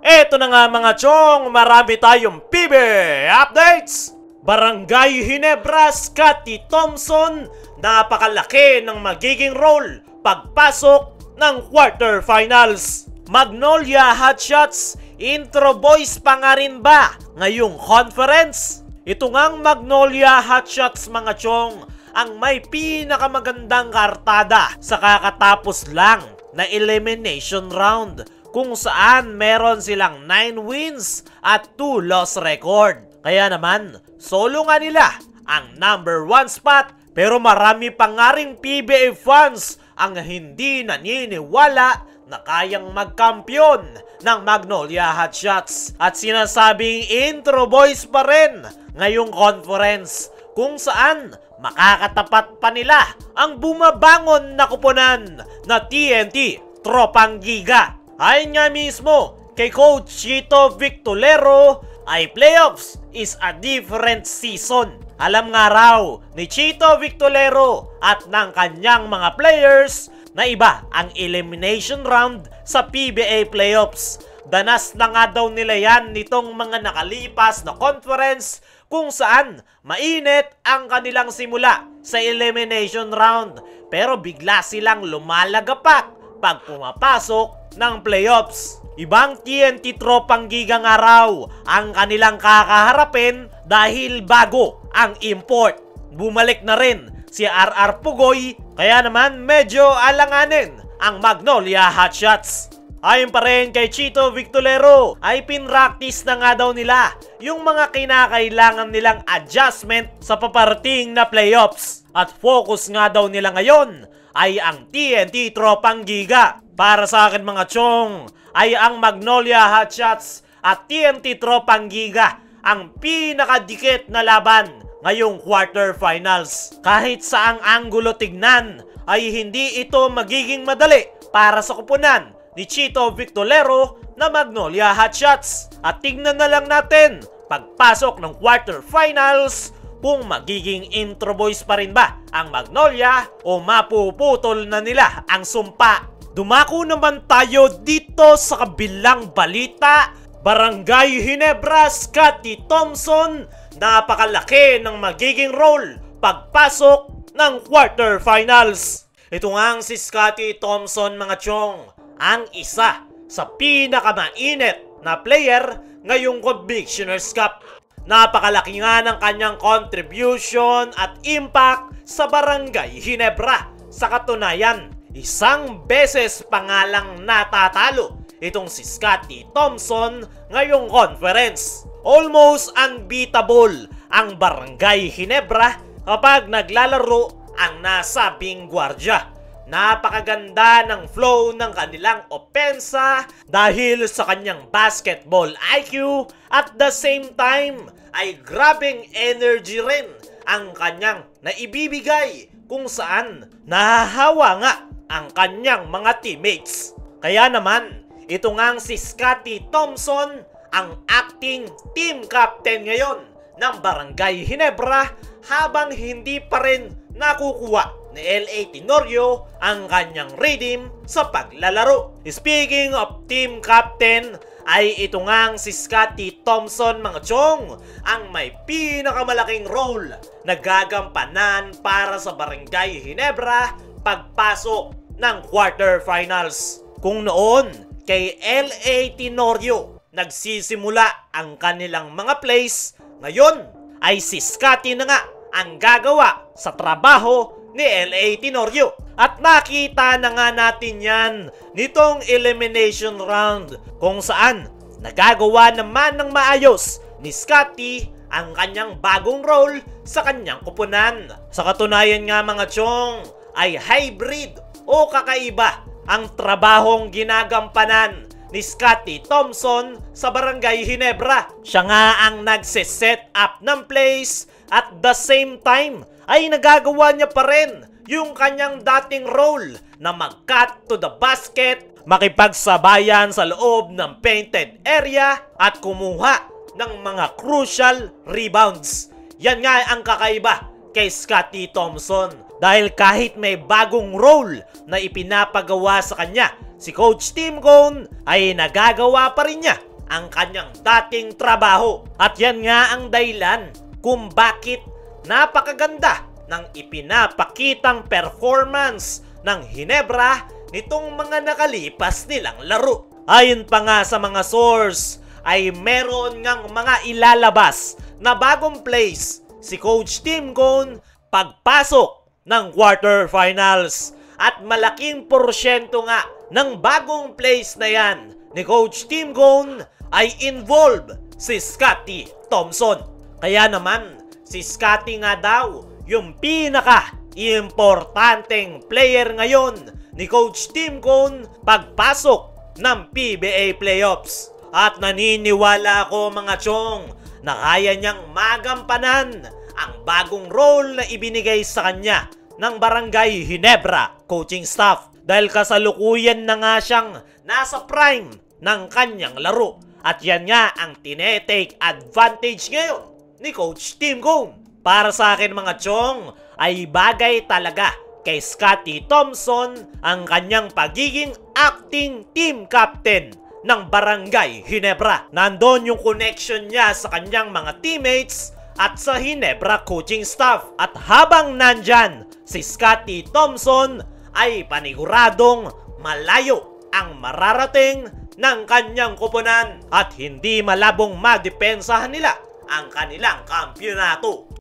Eto na nga mga chong, marami tayong PB updates! Barangay Ginebra, Scottie Thompson, napakalaki ng magiging role pagpasok ng quarterfinals. Magnolia Hotshots, intro boys pa nga rin ba ngayong conference? Ito ngang Magnolia Hotshots mga chong, ang may pinakamagandang kartada sa kakatapos lang na elimination round, kung saan meron silang 9 wins at 2 loss record. Kaya naman, solo nga nila ang number 1 spot, pero marami pa nga ring PBA fans ang hindi naniniwala na kayang magkampiyon ng Magnolia Hotshots at sinasabing intro boys pa rin ngayong conference, kung saan makakatapat pa nila ang bumabangon na kuponan na TNT Tropang Giga. Ayon nga mismo kay Coach Chito Victolero, ay playoffs is a different season. Alam nga raw ni Chito Victolero at ng kanyang mga players na iba ang elimination round sa PBA playoffs. Danas na nga daw nila yan nitong mga nakalipas na conference, kung saan mainit ang kanilang simula sa elimination round, pero bigla silang lumalagapak pag pumapasok ng playoffs. Ibang TNT Tropang Giga nga raw ang kanilang kakaharapin dahil bago ang import. Bumalik na rin si RR Pugoy, kaya naman medyo alanganin ang Magnolia Hotshots. Ayon pa rin kay Chito Victolero, ay pinractice na nga daw nila yung mga kinakailangan nilang adjustment sa paparating na playoffs. At focus nga daw nila ngayon ay ang TNT Tropang Giga. Para sa akin mga chong, ay ang Magnolia Hotshots at TNT Tropang Giga ang pinakadikit na laban ngayong quarterfinals. Kahit saang anggulo tignan, ay hindi ito magiging madali para sa kupunan ni Chito Victolero na Magnolia Hotshots. At tignan na lang natin pagpasok ng quarterfinals kung magiging intro boys pa rin ba ang Magnolia o mapuputol na nila ang sumpa. Dumako naman tayo dito sa kabilang balita. Barangay Ginebra, Scottie Thompson, napakalaki ng magiging role pagpasok ng quarterfinals. Ito nga si Scottie Thompson mga chong, ang isa sa pinakamainit na player ngayong Convictioners Cup. Napakalaki nga ng kanyang contribution at impact sa Barangay Ginebra. Sa katunayan, isang beses pa nga lang natatalo itong si Scottie Thompson ngayong conference. Almost unbeatable ang Barangay Ginebra kapag naglalaro ang nasabing gwardya. Napakaganda ng flow ng kanilang opensa dahil sa kanyang basketball IQ, at the same time ay grabing energy rin ang kanyang naibibigay, kung saan nahahawa nga ang kanyang mga teammates. Kaya naman, ito ngang si Scottie Thompson ang acting team captain ngayon ng Barangay Ginebra, habang hindi pa rin nakukuha ni LA Tenorio ang kanyang rhythm sa paglalaro. Speaking of team captain, ay ito ngang si Scottie Thompson mga chong, ang may pinakamalaking role na gagampanan para sa Barangay Ginebra pagpasok ng quarterfinals. Kung noon kay LA Tenorio nagsisimula ang kanilang mga plays, ngayon ay si Scottie na nga ang gagawa sa trabaho ni LA Tenorio. At nakita na nga natin yan nitong elimination round, kung saan nagagawa naman ng maayos ni Scottie ang kanyang bagong role sa kanyang kupunan. Sa katunayan nga mga chong, ay hybrid o kakaiba ang trabahong ginagampanan ni Scottie Thompson sa Barangay Ginebra. Siya nga ang nagse-set up ng plays, at the same time ay nagagawa niya pa rin yung kanyang dating role na mag-cut to the basket, makipagsabayan sa loob ng painted area at kumuha ng mga crucial rebounds. Yan nga ang kakaiba kay Scottie Thompson, dahil kahit may bagong role na ipinapagawa sa kanya si Coach Tim Cone, ay nagagawa pa rin niya ang kanyang dating trabaho. At yan nga ang dahilan kung bakit napakaganda ng ipinapakitang performance ng Ginebra nitong mga nakalipas nilang laro. Ayon pa nga sa mga source ay meron ngang mga ilalabas na bagong plays si Coach Tim Cone pagpasok ng quarterfinals. At malaking porsyento nga ng bagong plays na yan ni Coach Tim Cone ay involved si Scottie Thompson. Kaya naman si Scottie nga daw yung pinaka-importanteng player ngayon ni Coach Tim Cone pagpasok ng PBA playoffs. At naniniwala ako mga chong na kaya niyang magampanan ang bagong role na ibinigay sa kanya ng Barangay Ginebra coaching staff. Dahil kasalukuyan na nga siyang nasa prime ng kanyang laro. At yan nga ang tinetake advantage ngayon ni Coach Tim Cone. Para sa akin mga chong ay bagay talaga kay Scottie Thompson ang kanyang pagiging acting team captain ng Barangay Ginebra. Nandun yung connection niya sa kanyang mga teammates at sa Ginebra coaching staff. At habang nandyan si Scottie Thompson ay paniguradong malayo ang mararating ng kanyang koponan at hindi malabong madepensahan nila ang kanilang kampyonato.